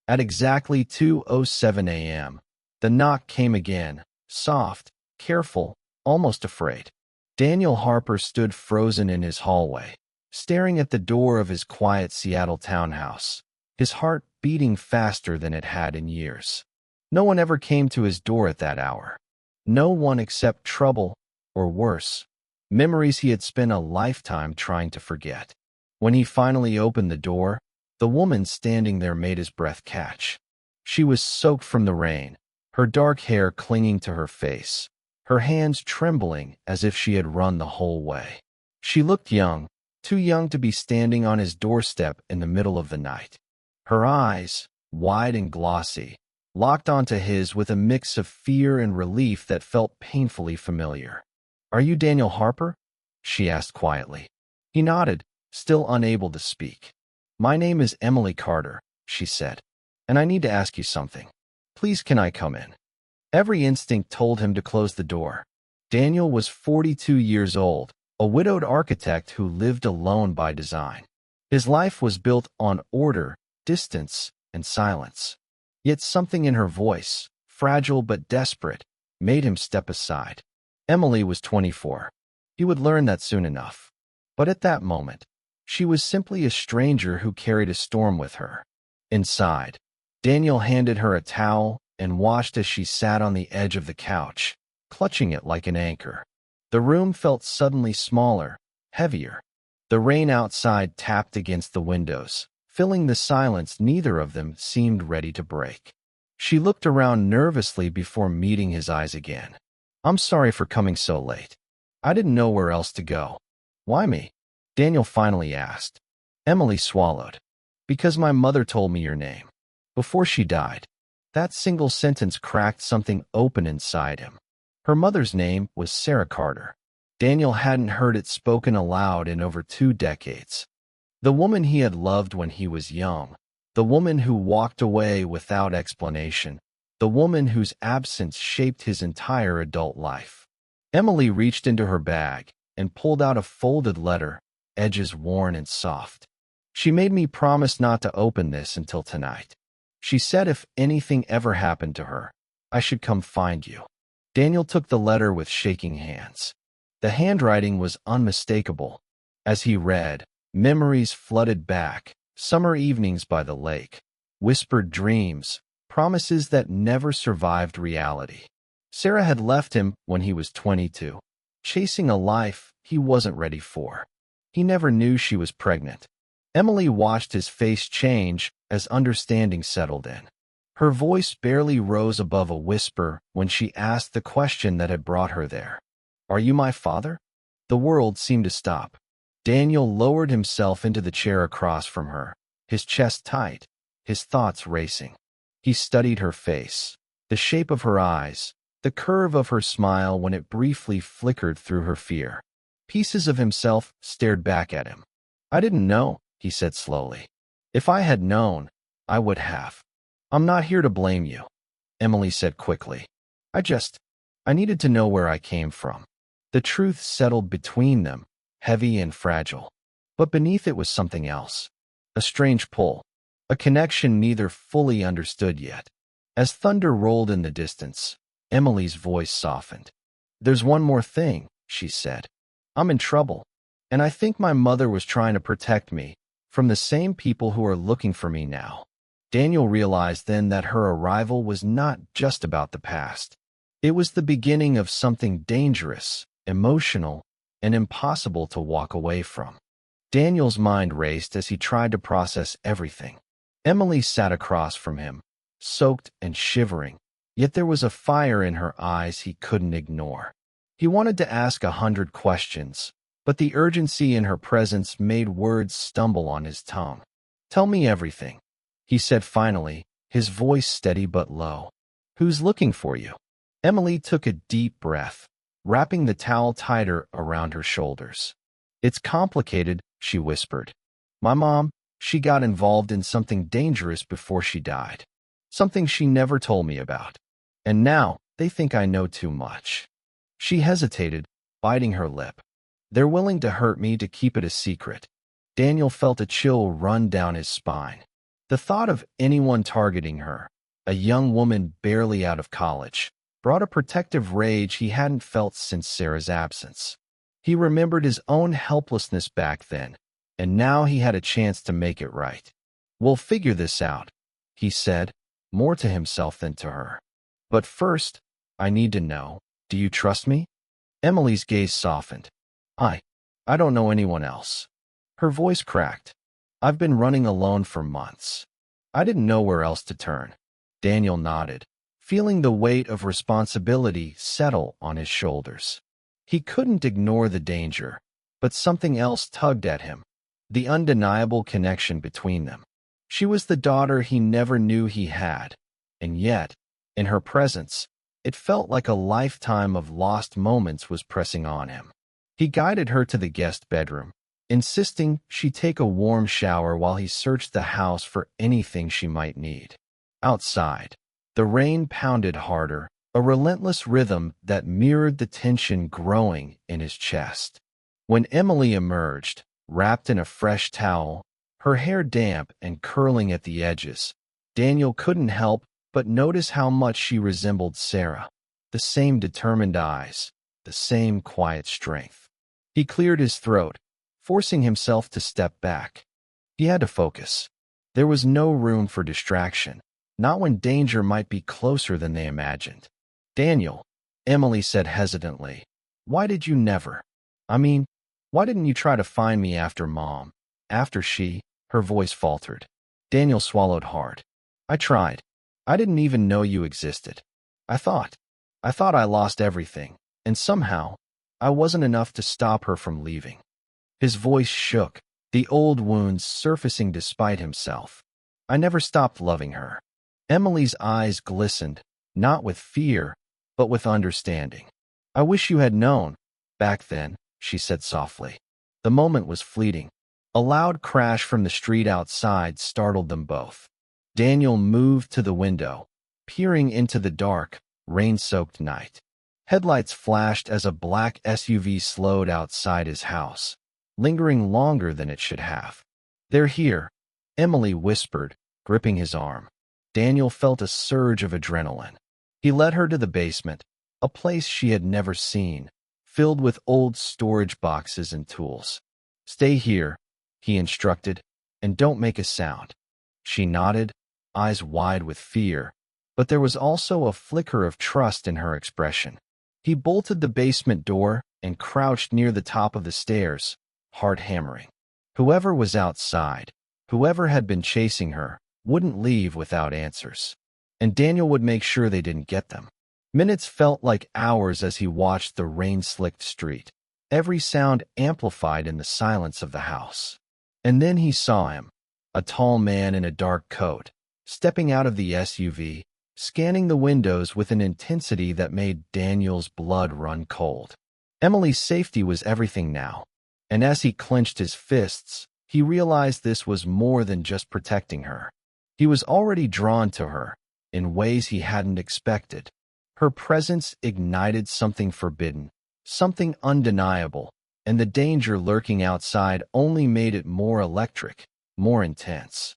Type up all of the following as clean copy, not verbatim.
At exactly 2:07 a.m., the knock came again, soft, careful, almost afraid. Daniel Harper stood frozen in his hallway, staring at the door of his quiet Seattle townhouse, his heart beating faster than it had in years. No one ever came to his door at that hour. No one except trouble, or worse, memories he had spent a lifetime trying to forget. When he finally opened the door, the woman standing there made his breath catch. She was soaked from the rain, her dark hair clinging to her face, her hands trembling as if she had run the whole way. She looked young, too young to be standing on his doorstep in the middle of the night. Her eyes, wide and glossy, locked onto his with a mix of fear and relief that felt painfully familiar. "Are you Daniel Harper?" she asked quietly. He nodded, still unable to speak. "My name is Emily Carter," she said, "and I need to ask you something. Please, can I come in?" Every instinct told him to close the door. Daniel was 42 years old, a widowed architect who lived alone by design. His life was built on order, distance, and silence. Yet something in her voice, fragile but desperate, made him step aside. Emily was 24. He would learn that soon enough. But at that moment, she was simply a stranger who carried a storm with her. Inside, Daniel handed her a towel and watched as she sat on the edge of the couch, clutching it like an anchor. The room felt suddenly smaller, heavier. The rain outside tapped against the windows, filling the silence neither of them seemed ready to break. She looked around nervously before meeting his eyes again. "I'm sorry for coming so late. I didn't know where else to go." "Why me?" Daniel finally asked. Emily swallowed. "Because my mother told me your name. Before she died." That single sentence cracked something open inside him. Her mother's name was Sarah Carter. Daniel hadn't heard it spoken aloud in over 2 decades. The woman he had loved when he was young, the woman who walked away without explanation, the woman whose absence shaped his entire adult life. Emily reached into her bag and pulled out a folded letter, edges worn and soft. "She made me promise not to open this until tonight. She said if anything ever happened to her, I should come find you." Daniel took the letter with shaking hands. The handwriting was unmistakable. As he read, memories flooded back, summer evenings by the lake, whispered dreams, promises that never survived reality. Sarah had left him when he was 22, chasing a life he wasn't ready for. He never knew she was pregnant. Emily watched his face change as understanding settled in. Her voice barely rose above a whisper when she asked the question that had brought her there. "Are you my father?" The world seemed to stop. Daniel lowered himself into the chair across from her, his chest tight, his thoughts racing. He studied her face, the shape of her eyes, the curve of her smile when it briefly flickered through her fear. Pieces of himself stared back at him. "I didn't know," he said slowly. "If I had known, I would have." "I'm not here to blame you," Emily said quickly. I needed to know where I came from." The truth settled between them, heavy and fragile. But beneath it was something else. A strange pull, a connection neither fully understood yet. As thunder rolled in the distance, Emily's voice softened. "There's one more thing," she said. "I'm in trouble, and I think my mother was trying to protect me from the same people who are looking for me now." Daniel realized then that her arrival was not just about the past. It was the beginning of something dangerous, emotional, and impossible to walk away from. Daniel's mind raced as he tried to process everything. Emily sat across from him, soaked and shivering, yet there was a fire in her eyes he couldn't ignore. He wanted to ask 100 questions, but the urgency in her presence made words stumble on his tongue. "Tell me everything," he said finally, his voice steady but low. "Who's looking for you?" Emily took a deep breath, wrapping the towel tighter around her shoulders. "It's complicated," she whispered. "My mom, she got involved in something dangerous before she died. Something she never told me about. And now, they think I know too much." She hesitated, biting her lip. "They're willing to hurt me to keep it a secret." Daniel felt a chill run down his spine. The thought of anyone targeting her, a young woman barely out of college, brought a protective rage he hadn't felt since Sarah's absence. He remembered his own helplessness back then, and now he had a chance to make it right. "We'll figure this out," he said, more to himself than to her. "But first, I need to know, do you trust me?" Emily's gaze softened. I don't know anyone else." Her voice cracked. "I've been running alone for months. I didn't know where else to turn." Daniel nodded, feeling the weight of responsibility settle on his shoulders. He couldn't ignore the danger, but something else tugged at him, the undeniable connection between them. She was the daughter he never knew he had, and yet, in her presence, it felt like a lifetime of lost moments was pressing on him. He guided her to the guest bedroom, insisting she take a warm shower while he searched the house for anything she might need. Outside, the rain pounded harder, a relentless rhythm that mirrored the tension growing in his chest. When Emily emerged, wrapped in a fresh towel, her hair damp and curling at the edges, Daniel couldn't help but notice how much she resembled Sarah. The same determined eyes, the same quiet strength. He cleared his throat, forcing himself to step back. He had to focus. There was no room for distraction, not when danger might be closer than they imagined. "Daniel," Emily said hesitantly, "why did you never? Why didn't you try to find me after Mom? After she—" Her voice faltered. Daniel swallowed hard. "I tried. I didn't even know you existed. I thought I lost everything, and somehow, I wasn't enough to stop her from leaving." His voice shook, the old wounds surfacing despite himself. "I never stopped loving her." Emily's eyes glistened, not with fear, but with understanding. "I wish you had known back then," she said softly. The moment was fleeting. A loud crash from the street outside startled them both. Daniel moved to the window, peering into the dark, rain-soaked night. Headlights flashed as a black SUV slowed outside his house, lingering longer than it should have. "They're here," Emily whispered, gripping his arm. Daniel felt a surge of adrenaline. He led her to the basement, a place she had never seen, filled with old storage boxes and tools. "Stay here," he instructed, "and don't make a sound." She nodded, eyes wide with fear, but there was also a flicker of trust in her expression. He bolted the basement door and crouched near the top of the stairs, heart hammering. Whoever was outside, whoever had been chasing her, wouldn't leave without answers. And Daniel would make sure they didn't get them. Minutes felt like hours as he watched the rain-slicked street, every sound amplified in the silence of the house. And then he saw him, a tall man in a dark coat, stepping out of the SUV, scanning the windows with an intensity that made Daniel's blood run cold. Emily's safety was everything now, and as he clenched his fists, he realized this was more than just protecting her. He was already drawn to her, in ways he hadn't expected. Her presence ignited something forbidden, something undeniable, and the danger lurking outside only made it more electric, more intense.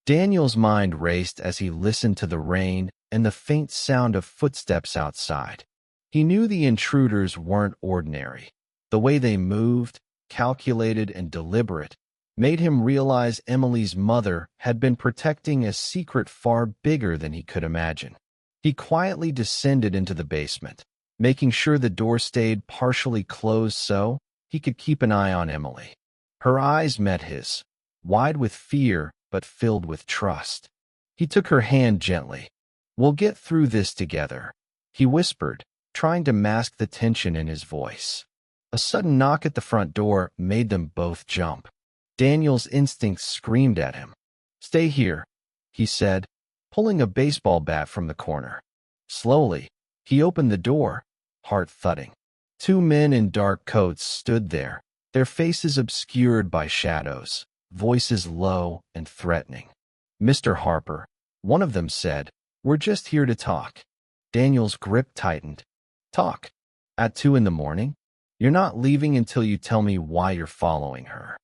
Daniel's mind raced as he listened to the rain and the faint sound of footsteps outside. He knew the intruders weren't ordinary. The way they moved, calculated and deliberate, made him realize Emily's mother had been protecting a secret far bigger than he could imagine. He quietly descended into the basement, making sure the door stayed partially closed so he could keep an eye on Emily. Her eyes met his, wide with fear but filled with trust. He took her hand gently. "We'll get through this together," he whispered, trying to mask the tension in his voice. A sudden knock at the front door made them both jump. Daniel's instincts screamed at him. "Stay here," he said, pulling a baseball bat from the corner. Slowly, he opened the door, heart thudding. Two men in dark coats stood there, their faces obscured by shadows, voices low and threatening. "Mr. Harper," one of them said, "we're just here to talk." Daniel's grip tightened. "Talk? At 2 a.m? You're not leaving until you tell me why you're following her."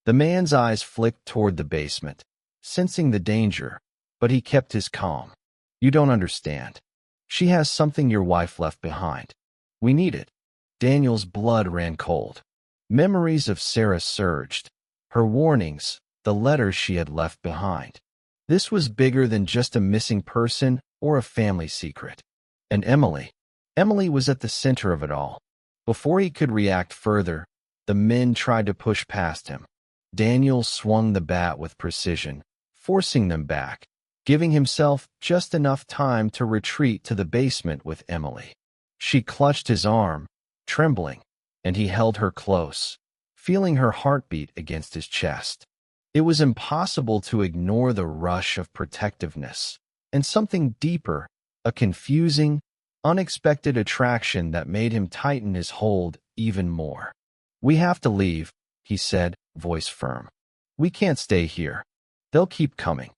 The man's eyes flicked toward the basement, sensing the danger, but he kept his calm. You don't understand. She has something your wife left behind. We need it. Daniel's blood ran cold. Memories of Sarah surged. Her warnings, the letters she had left behind. This was bigger than just a missing person or a family secret. And Emily. Emily was at the center of it all. Before he could react further, the men tried to push past him. Daniel swung the bat with precision, forcing them back, giving himself just enough time to retreat to the basement with Emily. She clutched his arm, trembling, and he held her close, feeling her heartbeat against his chest. It was impossible to ignore the rush of protectiveness, and something deeper, a confusing, unexpected attraction that made him tighten his hold even more. We have to leave, he said, voice firm. We can't stay here. They'll keep coming.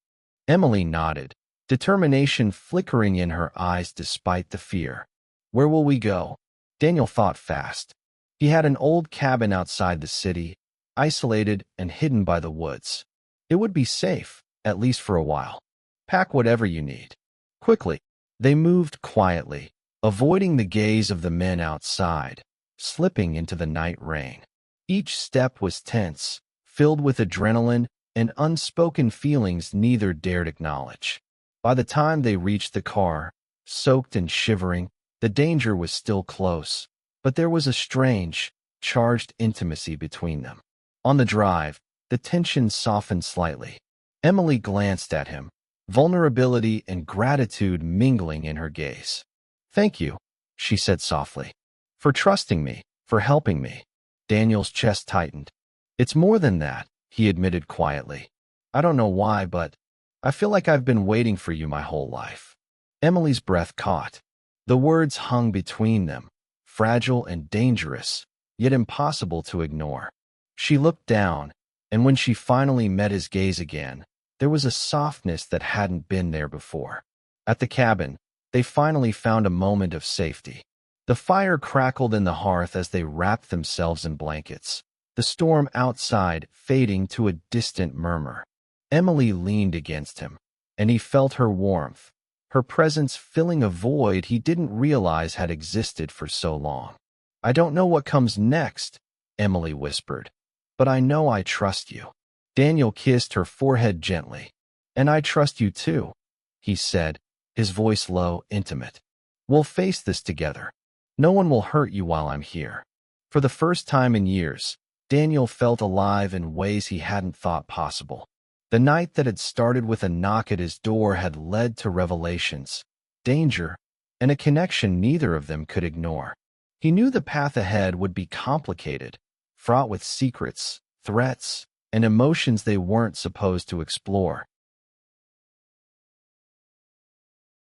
Emily nodded, determination flickering in her eyes despite the fear. Where will we go? Daniel thought fast. He had an old cabin outside the city, isolated and hidden by the woods. It would be safe, at least for a while. Pack whatever you need. Quickly, they moved quietly, avoiding the gaze of the men outside, slipping into the night rain. Each step was tense, filled with adrenaline and unspoken feelings neither dared acknowledge. By the time they reached the car, soaked and shivering, the danger was still close, but there was a strange, charged intimacy between them. On the drive, the tension softened slightly. Emily glanced at him, vulnerability and gratitude mingling in her gaze. Thank you, she said softly, for trusting me, for helping me. Daniel's chest tightened. It's more than that, he admitted quietly. I don't know why, but I feel like I've been waiting for you my whole life. Emily's breath caught. The words hung between them, fragile and dangerous, yet impossible to ignore. She looked down, and when she finally met his gaze again, there was a softness that hadn't been there before. At the cabin, they finally found a moment of safety. The fire crackled in the hearth as they wrapped themselves in blankets, the storm outside fading to a distant murmur. Emily leaned against him, and he felt her warmth, her presence filling a void he didn't realize had existed for so long. I don't know what comes next, Emily whispered, but I know I trust you. Daniel kissed her forehead gently. And I trust you too, he said, his voice low, intimate. We'll face this together. No one will hurt you while I'm here. For the first time in years, Daniel felt alive in ways he hadn't thought possible. The night that had started with a knock at his door had led to revelations, danger, and a connection neither of them could ignore. He knew the path ahead would be complicated, fraught with secrets, threats, and emotions they weren't supposed to explore.